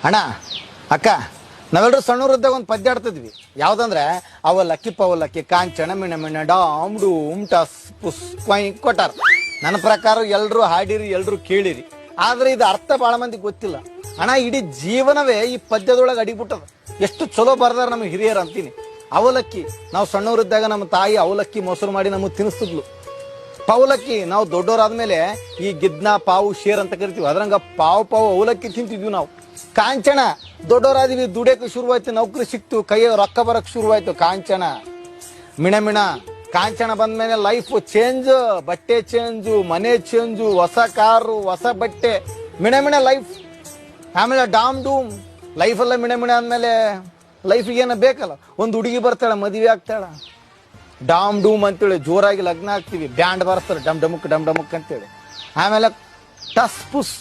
ಅಣ್ಣ ಅಕ್ಕ ನಾವೆಲ್ಲರೂ ಸಣ್ಣವ್ರದ್ದಾಗ ಒಂದು ಪದ್ಯ ಆಡ್ತಿದ್ವಿ. ಯಾವ್ದಂದ್ರೆ ಅವಲಕ್ಕಿ ಪವಲಕ್ಕಿ ಕಾಂಚನ ಮಿಣ ಮಿಣ ಡಾಮ್ ಡೂಮ್ ಟಸ್ ಪುಸ್ ಕೊಯ್ ಕೊಟ್ಟಾರ. ನನ್ನ ಪ್ರಕಾರ ಎಲ್ರು ಹಾಡಿರಿ, ಎಲ್ರು ಕೇಳಿರಿ. ಆದ್ರೆ ಇದು ಅರ್ಥ ಬಹಳ ಮಂದಿಗೆ ಗೊತ್ತಿಲ್ಲ. ಅಣ್ಣ ಇಡೀ ಜೀವನವೇ ಈ ಪದ್ಯದೊಳಗೆ ಅಡಿಬಿಟ್ಟದ. ಎಷ್ಟು ಚಲೋ ಬರ್ದಾರ ನಮ್ಮ ಹಿರಿಯರು ಅಂತೀನಿ. ಅವಲಕ್ಕಿ ನಾವು ಸಣ್ಣವರಿದ್ದಾಗ ನಮ್ಮ ತಾಯಿ ಅವಲಕ್ಕಿ ಮೊಸರು ಮಾಡಿ ನಮಗೆ ತಿನ್ನಿಸ್ತಿದ್ಲು. ಪವಲಕ್ಕಿ ನಾವು ದೊಡ್ಡವರಾದ್ಮೇಲೆ ಈ ಗಿದ್ನ ಪಾವು ಶೇರ್ ಅಂತ ಕರಿತೀವಿ, ಅದ್ರಂಗ ಪಾವು ಅವಲಕ್ಕಿ ತಿಂತಿದ್ವಿ ನಾವು. ಕಾಂಚನ ದೊಡ್ಡವರಾದ್ವಿ, ದುಡಿಯಕ್ಕೆ ಶುರುವಾಯ್ತು, ನೌಕರಿ ಸಿಕ್ತು, ಕೈಯ ರೊಕ್ಕ ಬರಕ್ ಶುರುವಾಯ್ತು. ಕಾಂಚನ ಮಿಣ ಮಿಣ ಕಾಂಚನ ಬಂದ್ಮೇಲೆ ಲೈಫ್ ಚೇಂಜ್, ಬಟ್ಟೆ ಚೇಂಜು, ಮನೆ ಚೇಂಜು, ಹೊಸ ಕಾರು, ಹೊಸ ಬಟ್ಟೆ, ಮಿಣ ಮಿಣ ಲೈಫ್. ಆಮೇಲೆ ಡಾಮ್ ಡೂಮ್ ಲೈಫೆಲ್ಲ ಮಿಣ ಮಿಣ ಅಂದಮೇಲೆ ಲೈಫಿಗೆ ಏನೋ ಬೇಕಲ್ಲ, ಒಂದು ಹುಡುಗಿ ಬರ್ತಾಳ, ಮದುವೆ ಆಗ್ತಾಳ, ಡಾಮ್ ಡೂಮ್ ಅಂತೇಳಿ ಜೋರಾಗಿ ಲಗ್ನ ಆಗ್ತೀವಿ, ಬ್ಯಾಂಡ್ ಬರ್ತಾರೆ ಡಮ್ ಡಮುಕ್ ಅಂತೇಳಿ. ಆಮೇಲೆ ಟಸ್ ಪುಸ್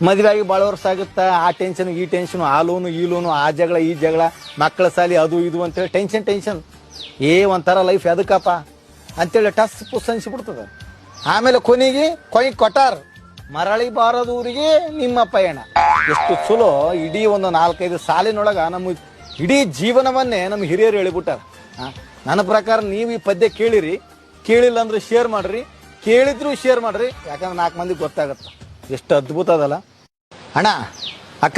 ಮದುವೆ ಆಗಿ ಭಾಳ ವರ್ಷ ಆಗುತ್ತಾ, ಆ ಟೆನ್ಷನ್ ಈ ಟೆನ್ಷನ್, ಆ ಲೋನು ಈ ಲೋನು, ಆ ಜಗಳ ಈ ಜಗಳ, ಮಕ್ಕಳ ಸಾಲಿ ಅದು ಇದು ಅಂತೇಳಿ ಟೆನ್ಷನ್ ಒಂಥರ ಲೈಫ್ ಎದಕ್ಕಪ್ಪ ಅಂತೇಳಿ ಟಸ್ ಪುಸ್ ಅನ್ಸಿಬಿಡ್ತದ. ಆಮೇಲೆ ಕೊನೆಗೆ ಕೊಟ್ಟಾರ, ಮರಳಿ ಬಾರದೂರಿಗೆ ನಿಮ್ಮ ಪಯಣ. ಎಷ್ಟು ಚಲೋ ಇಡೀ ಒಂದು 4-5 ಸಾಲಿನೊಳಗ ನಮ್ಮ ಇಡೀ ಜೀವನವನ್ನೇ ನಮ್ಮ ಹಿರಿಯರು ಹೇಳಿಬಿಟ್ಟಾರ. ನನ್ನ ಪ್ರಕಾರ ನೀವು ಈ ಪದ್ಯ ಕೇಳಿರಿ, ಕೇಳಿಲ್ಲ ಅಂದ್ರೆ ಶೇರ್ ಮಾಡ್ರಿ, ಕೇಳಿದ್ರು ಶೇರ್ ಮಾಡ್ರಿ, ಯಾಕಂದ್ರೆ 4 ಮಂದಿಗೆ ಗೊತ್ತಾಗತ್ತ. ಎಷ್ಟು ಅದ್ಭುತ ಅದಲ್ಲ ಅಣ್ಣ ಅಕ್ಕ.